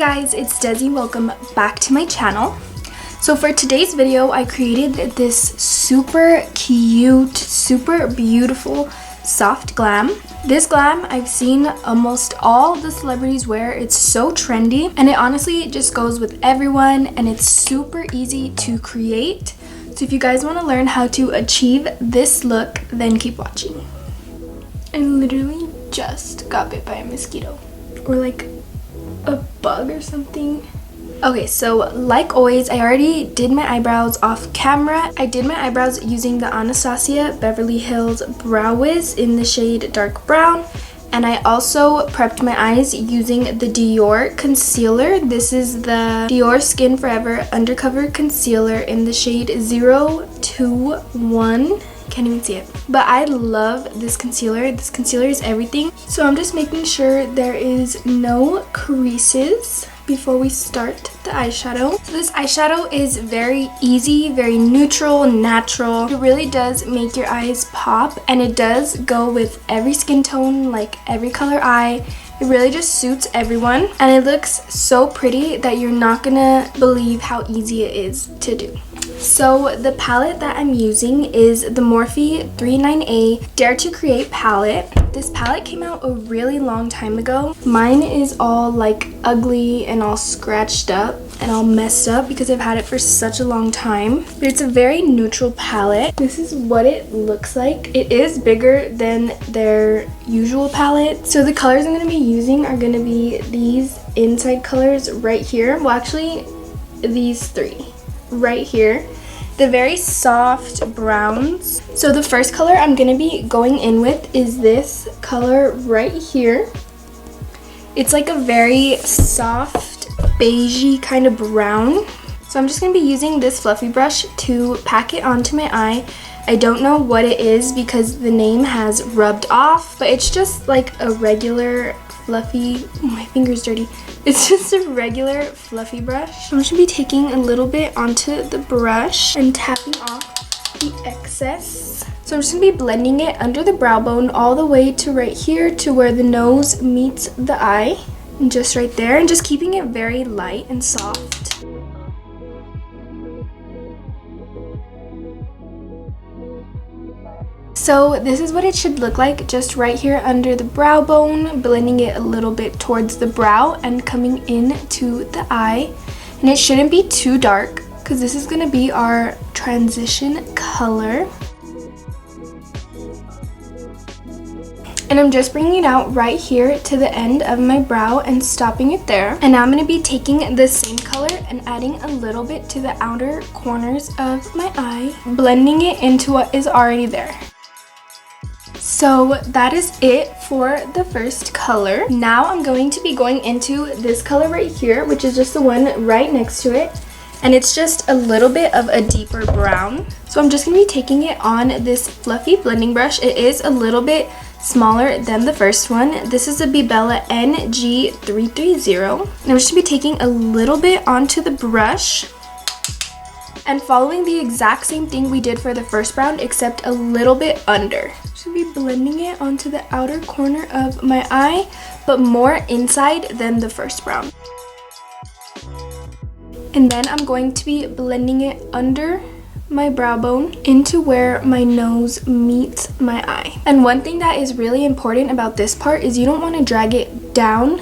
guys, it's Desi. Welcome back to my channel. So for today's video, I created this super cute, super beautiful soft glam. This glam I've seen almost all the celebrities wear. It's so trendy and it honestly just goes with everyone and it's super easy to create. So if you guys want to learn how to achieve this look, then keep watching. I literally just got bit by a mosquito or like a bug or something. Okay, so like always, I already did my eyebrows off camera. I did my eyebrows using the Anastasia Beverly Hills Brow Wiz in the shade dark brown. And I also prepped my eyes using the Dior concealer. This is the Diorskin Forever Undercover concealer in the shade 021. Can't even see it, but I love this concealer. This concealer is everything. So I'm just making sure there is no creases before we start the eyeshadow. So this eyeshadow is very easy, very neutral, natural. It really does make your eyes pop and it does go with every skin tone, like every color eye. It really just suits everyone and it looks so pretty that you're not gonna believe how easy it is to do. So the palette that I'm using is the Morphe 39A Dare to Create palette. This palette came out a really long time ago. Mine is all like ugly and all scratched up and all messed up because I've had it for such a long time. But it's a very neutral palette. This is what it looks like. It is bigger than their usual palette. So the colors I'm going to be using are going to be these inside colors right here. Well, actually, these three right here. The very soft browns. So the first color I'm going to be going in with is this color right here. It's like a very soft beigey kind of brown. So I'm just going to be using this fluffy brush to pack it onto my eye. I don't know what it is because the name has rubbed off, but it's just like a regular fluffy, oh, my finger's dirty. It's just a regular fluffy brush. I'm just gonna be taking a little bit onto the brush and tapping off the excess. So I'm just gonna be blending it under the brow bone all the way to right here to where the nose meets the eye. And just right there, and just keeping it very light and soft. So this is what it should look like just right here under the brow bone, blending it a little bit towards the brow and coming into the eye. And it shouldn't be too dark because this is going to be our transition color. And I'm just bringing it out right here to the end of my brow and stopping it there. And now I'm going to be taking the same color and adding a little bit to the outer corners of my eye, blending it into what is already there. So that is it for the first color. Now I'm going to be going into this color right here, which is just the one right next to it. And it's just a little bit of a deeper brown. So I'm just going to be taking it on this fluffy blending brush. It is a little bit smaller than the first one. This is a Bella NG330. And I'm just going to be taking a little bit onto the brush and following the exact same thing we did for the first brown, except a little bit under. Should be blending it onto the outer corner of my eye, but more inside than the first brown. And then I'm going to be blending it under my brow bone into where my nose meets my eye. And one thing that is really important about this part is you don't want to drag it down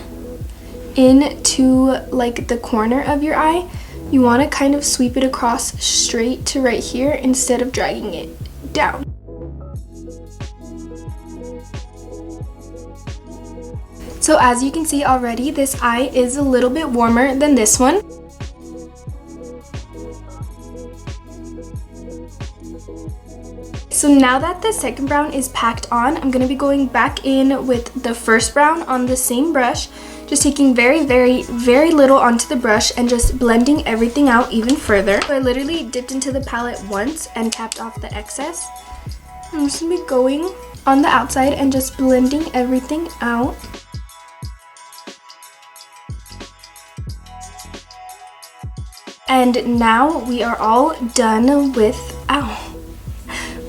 into like the corner of your eye. You want to kind of sweep it across straight to right here instead of dragging it down. So as you can see already, this eye is a little bit warmer than this one. So now that the second brown is packed on, I'm going to be going back in with the first brown on the same brush. Just taking very, very, very little onto the brush and just blending everything out even further. So I literally dipped into the palette once and tapped off the excess. I'm just going to be going on the outside and just blending everything out. And now we are all done with,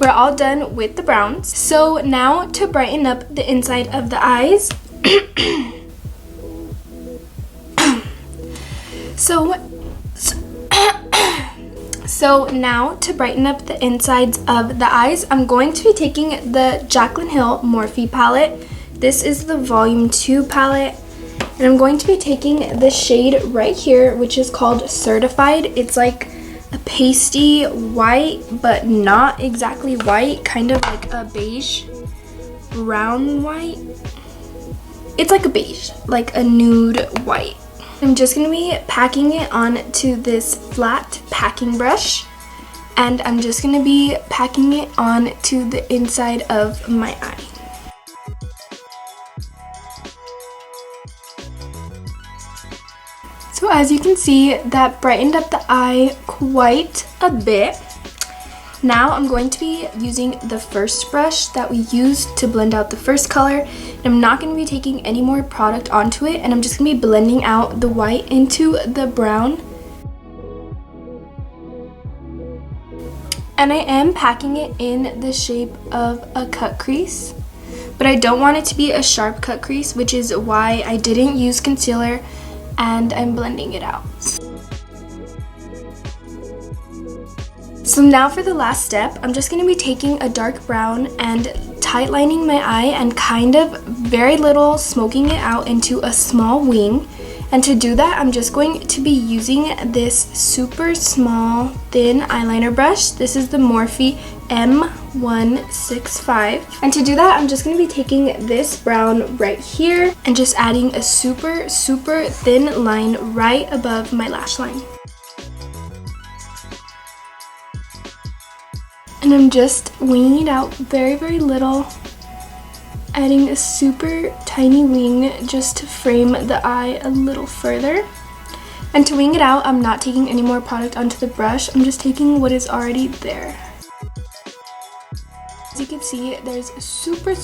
we're all done with the browns. So now to brighten up the inside of the eyes, So now to brighten up the insides of the eyes, I'm going to be taking the Jaclyn Hill Morphe palette. This is the Volume 2 palette. And I'm going to be taking the shade right here, which is called Certified. It's like a pasty white, but not exactly white, kind of like a beige, brown white. It's like a beige, like a nude white. I'm just going to be packing it onto this flat packing brush, and I'm just going to be packing it onto the inside of my eye. So as you can see, that brightened up the eye quite a bit. Now I'm going to be using the first brush that we used to blend out the first color. And I'm not going to be taking any more product onto it, and I'm just going to be blending out the white into the brown. And I am packing it in the shape of a cut crease, but I don't want it to be a sharp cut crease, which is why I didn't use concealer, and I'm blending it out. So now for the last step, I'm just going to be taking a dark brown and tightlining my eye and kind of very little smoking it out into a small wing. And to do that, I'm just going to be using this super small thin eyeliner brush. This is the Morphe M165. And to do that, I'm just going to be taking this brown right here and just adding a super thin line right above my lash line. And I'm just winging it out very little, adding a super tiny wing just to frame the eye a little further. And to wing it out, I'm not taking any more product onto the brush. I'm just taking what is already there. As you can see, there's a super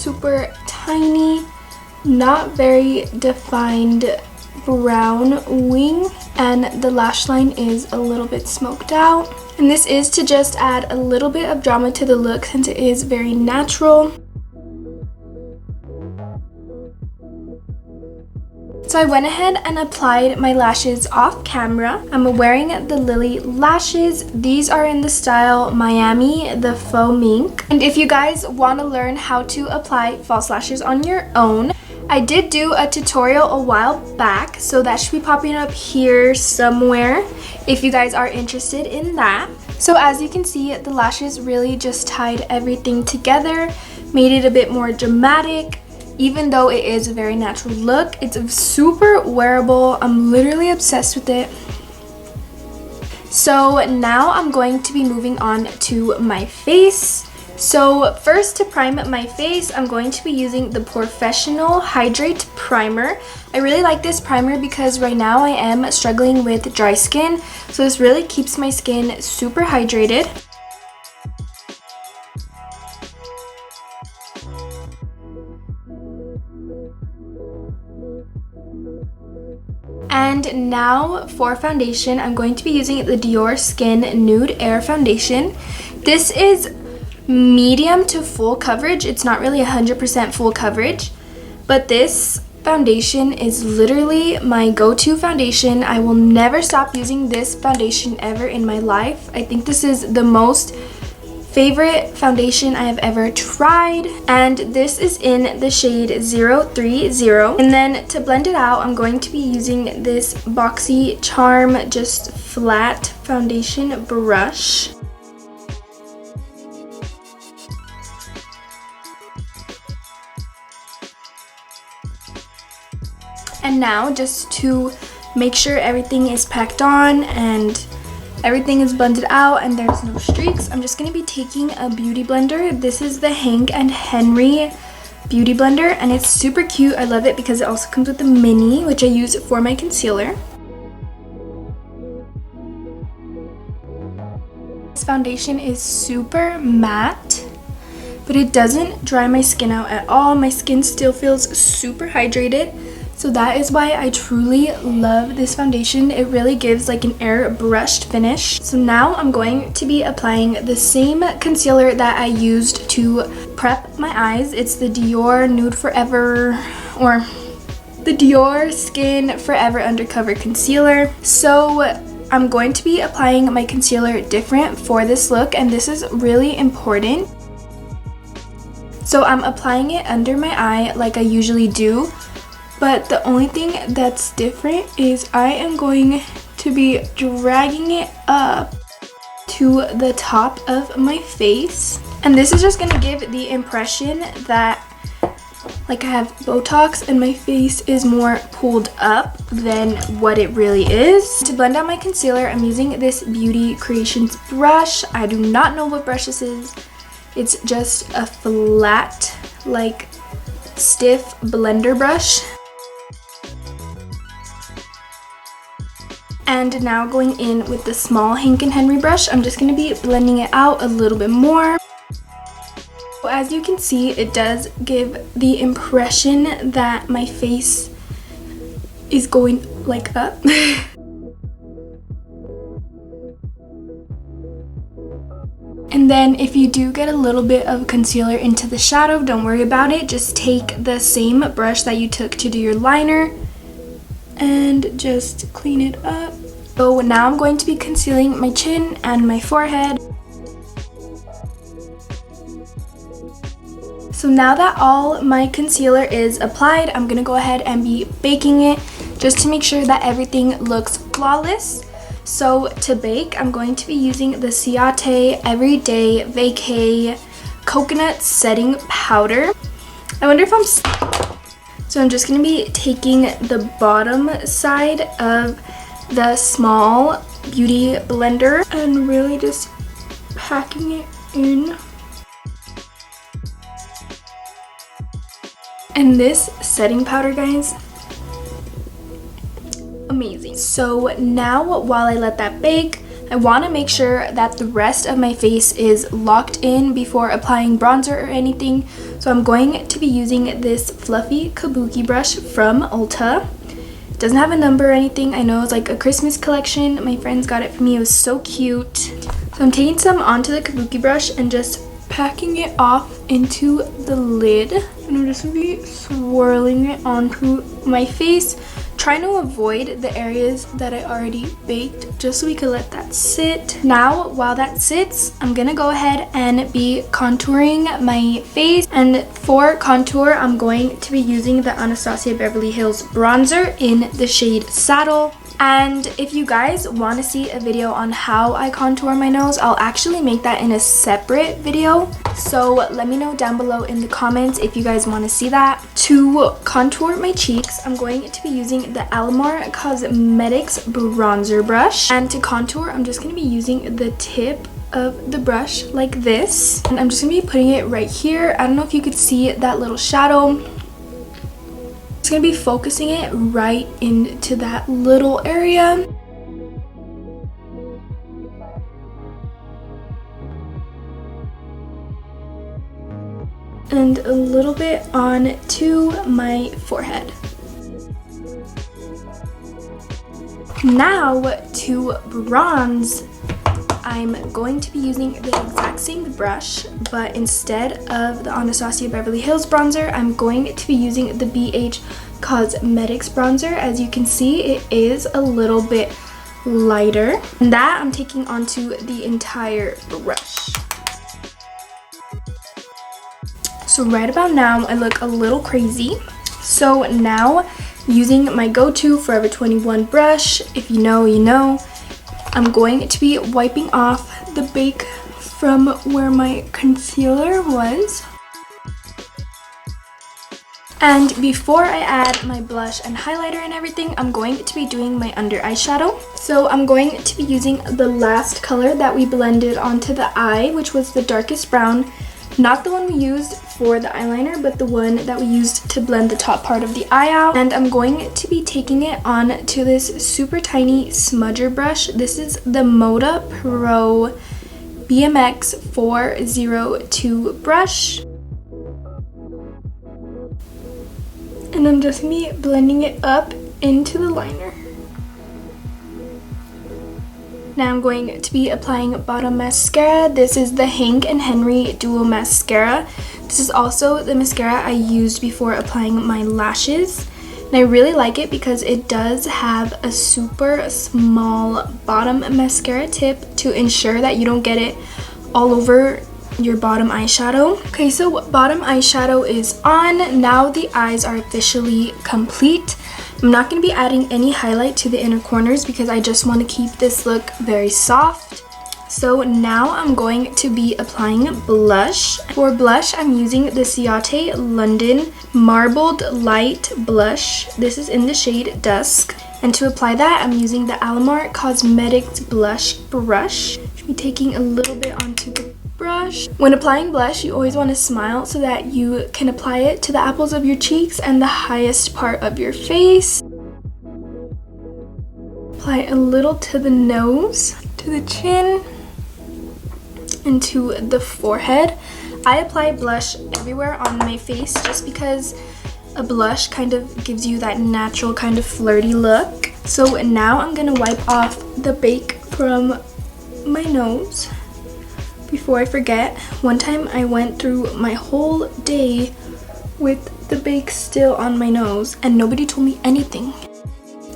tiny, not very defined brown wing, and the lash line is a little bit smoked out. And this is to just add a little bit of drama to the look since it is very natural. So I went ahead and applied my lashes off camera. I'm wearing the Lilly lashes. These are in the style Miami, the Faux Mink. And if you guys want to learn how to apply false lashes on your own, I did do a tutorial a while back, so that should be popping up here somewhere if you guys are interested in that. So as you can see, the lashes really just tied everything together, made it a bit more dramatic. Even though it is a very natural look, it's super wearable. I'm literally obsessed with it. So now I'm going to be moving on to my face. So first, to prime my face, I'm going to be using the Porefessional Hydrate Primer. I really like this primer because right now I am struggling with dry skin. So this really keeps my skin super hydrated. And now for foundation, I'm going to be using the Diorskin Nude Air foundation. This is medium to full coverage. It's not really 100% full coverage, but this foundation is literally my go-to foundation. I will never stop using this foundation ever in my life. I think this is the most favorite foundation I have ever tried, and this is in the shade 030. And then to blend it out, I'm going to be using this Boxy Charm just flat foundation brush. And now, just to make sure everything is packed on and everything is blended out and there's no streaks, I'm just going to be taking a beauty blender. This is the Hank and Henry beauty blender, and it's super cute. I love it because it also comes with a mini, which I use for my concealer. This foundation is super matte, but it doesn't dry my skin out at all. My skin still feels super hydrated. So that is why I truly love this foundation. It really gives like an airbrushed finish. So now I'm going to be applying the same concealer that I used to prep my eyes. It's the Diorskin Nude Forever, or the Diorskin Forever Undercover Concealer. So I'm going to be applying my concealer different for this look, and this is really important. So I'm applying it under my eye like I usually do, but the only thing that's different is I am going to be dragging it up to the top of my face. And this is just going to give the impression that like I have Botox and my face is more pulled up than what it really is. To blend out my concealer, I'm using this Beauty Creations brush. I do not know what brush this is. It's just a flat, like stiff blender brush. And now going in with the small Hank & Henry brush, I'm just going to be blending it out a little bit more. As you can see, it does give the impression that my face is going like up. And then if you do get a little bit of concealer into the shadow, don't worry about it. Just take the same brush that you took to do your liner and just clean it up. So now I'm going to be concealing my chin and my forehead. So now that all my concealer is applied, I'm gonna go ahead and be baking it just to make sure that everything looks flawless. So to bake, I'm going to be using the Ciate Everyday Vacay Coconut Setting Powder. I wonder if So I'm just gonna be taking the bottom side of the small beauty blender and really just packing it in. And this setting powder, guys, amazing. So now while I let that bake, I want to make sure that the rest of my face is locked in before applying bronzer or anything. So I'm going to be using this fluffy kabuki brush from Ulta. It doesn't have a number or anything. I know it's like a Christmas collection. My friends got it for me. It was so cute. So I'm taking some onto the kabuki brush and just packing it off into the lid. And I'm just going to be swirling it onto my face, trying to avoid the areas that I already baked just so we could let that sit. Now, while that sits, I'm gonna go ahead and be contouring my face. And for contour, I'm going to be using the Anastasia Beverly Hills bronzer in the shade Saddle. And if you guys want to see a video on how I contour my nose, I'll actually make that in a separate video. So let me know down below in the comments if you guys want to see that. To contour my cheeks, I'm going to be using the Alamar Cosmetics bronzer brush. And to contour, I'm just going to be using the tip of the brush like this. And I'm just going to be putting it right here. I don't know if you could see that little shadow. Just gonna be focusing it right into that little area. And a little bit onto my forehead. Now to bronze, I'm going to be using the exact same brush, but instead of the Anastasia Beverly Hills bronzer, I'm going to be using the BH Cosmetics bronzer. As you can see, it is a little bit lighter. And that I'm taking onto the entire brush. So right about now, I look a little crazy. So now, using my go-to Forever 21 brush, if you know, you know, I'm going to be wiping off the bake from where my concealer was. And before I add my blush and highlighter and everything, I'm going to be doing my under eyeshadow. So I'm going to be using the last color that we blended onto the eye, which was the darkest brown. Not the one we used for the eyeliner, but the one that we used to blend the top part of the eye out. And I'm going to be taking it on to this super tiny smudger brush. This is the Moda Pro BMX 402 brush. And I'm just going to be blending it up into the liner. Now I'm going to be applying bottom mascara. This is the Hank & Henry Duo Mascara. This is also the mascara I used before applying my lashes. And I really like it because it does have a super small bottom mascara tip to ensure that you don't get it all over your bottom eyeshadow. Okay, so bottom eyeshadow is on. Now the eyes are officially complete. I'm not going to be adding any highlight to the inner corners because I just want to keep this look very soft. So now I'm going to be applying blush. For blush, I'm using the Ciate London Marbled Light Blush. This is in the shade Dusk. And to apply that, I'm using the Alamar Cosmetics Blush Brush. I'll be taking a little bit onto the brush. When applying blush, you always want to smile so that you can apply it to the apples of your cheeks and the highest part of your face. Apply a little to the nose, to the chin, and to the forehead. I apply blush everywhere on my face just because a blush kind of gives you that natural kind of flirty look. So now I'm gonna wipe off the bake from my nose. Before I forget, one time I went through my whole day with the bake still on my nose and nobody told me anything.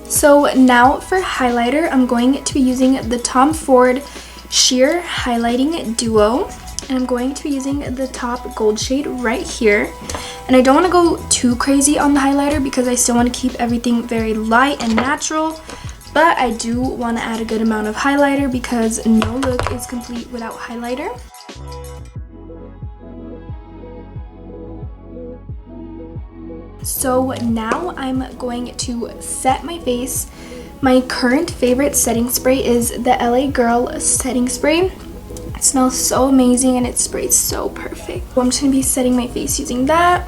So now for highlighter, I'm going to be using the Tom Ford Sheer Highlighting Duo. And I'm going to be using the top gold shade right here. And I don't want to go too crazy on the highlighter because I still want to keep everything very light and natural. But I do want to add a good amount of highlighter because no look is complete without highlighter. So now I'm going to set my face. My current favorite setting spray is the LA Girl setting spray. It smells so amazing and it sprays so perfect. So I'm just going to be setting my face using that.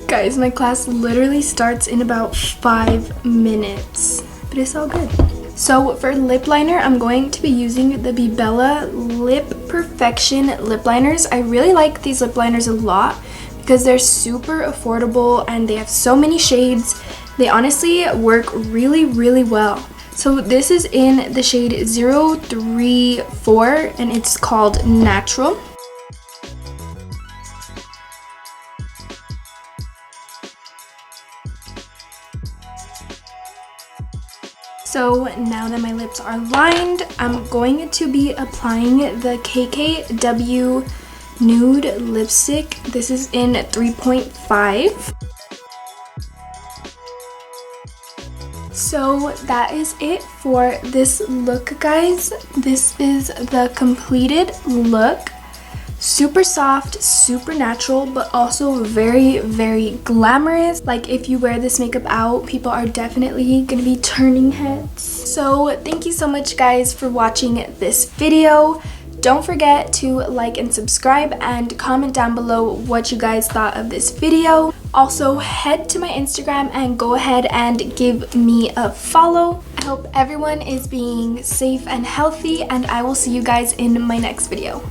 Guys, my class literally starts in about 5 minutes, but it's all good. So for lip liner, I'm going to be using the Bella Lip Perfection lip liners. I really like these lip liners a lot because they're super affordable and they have so many shades. They honestly work really, really well. So this is in the shade 034 and it's called Natural. So now that my lips are lined, I'm going to be applying the KKW Nude lipstick. This is in 3.5. So that is it for this look, guys. This is the completed look. Super soft, super natural, but also very, very glamorous. Like if you wear this makeup out, people are definitely gonna be turning heads. So thank you so much, guys, for watching this video. Don't forget to like and subscribe and comment down below what you guys thought of this video. Also, head to my Instagram and go ahead and give me a follow. I hope everyone is being safe and healthy, and I will see you guys in my next video.